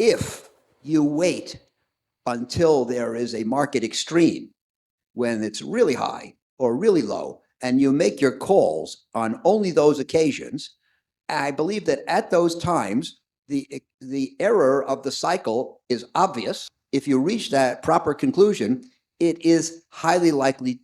If you wait until there is a market extreme, when it's really high or really low, and you make your calls on only those occasions, I believe that at those times, the error of the cycle is obvious. If you reach that proper conclusion, it is highly likely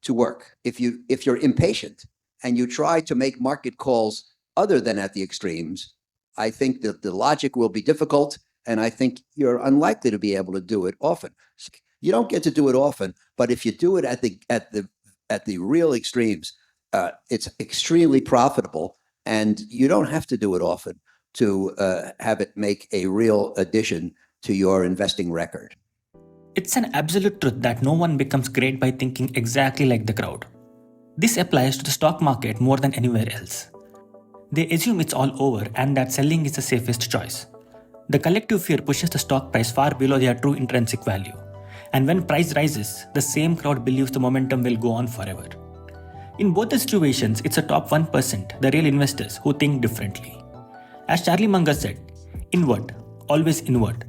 to work. If you're impatient and you try to make market calls other than at the extremes, I think that the logic will be difficult, and I think you're unlikely to be able to do it often. You don't get to do it often, but if you do it at the real extremes, it's extremely profitable, and you don't have to do it often to have it make a real addition to your investing record. It's an absolute truth that no one becomes great by thinking exactly like the crowd. This applies to the stock market more than anywhere else. They assume it's all over and that selling is the safest choice. The collective fear pushes the stock price far below their true intrinsic value. And when price rises, the same crowd believes the momentum will go on forever. In both the situations, it's the top 1%, the real investors, who think differently. As Charlie Munger said, inward, always inward.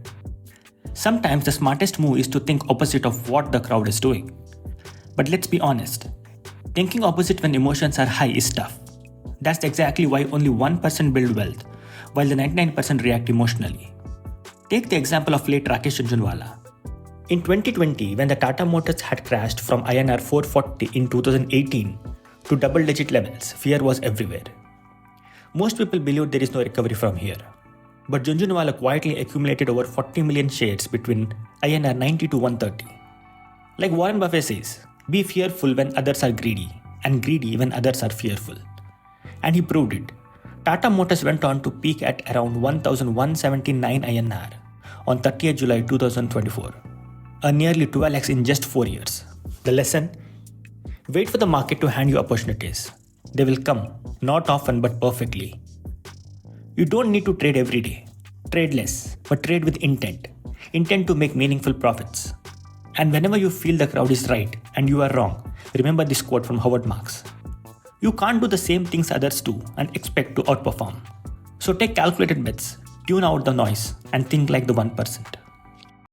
Sometimes the smartest move is to think opposite of what the crowd is doing. But let's be honest, thinking opposite when emotions are high is tough. That's exactly why only 1% build wealth, while the 99% react emotionally. Take the example of late Rakesh Jhunjhunwala. In 2020, when the Tata Motors had crashed from INR 440 in 2018 to double-digit levels, fear was everywhere. Most people believed there is no recovery from here. But Jhunjhunwala quietly accumulated over 40 million shares between INR 90 to 130. Like Warren Buffett says, be fearful when others are greedy, and greedy when others are fearful. And he proved it. Tata Motors went on to peak at around 1,179 INR on 30th July 2024. A nearly 12x in just 4 years. The lesson? Wait for the market to hand you opportunities. They will come, not often but perfectly. You don't need to trade every day. Trade less, but trade with intent. Intent to make meaningful profits. And whenever you feel the crowd is right and you are wrong, remember this quote from Howard Marks. You can't do the same things others do and expect to outperform. So take calculated bets, tune out the noise, and think like the 1%.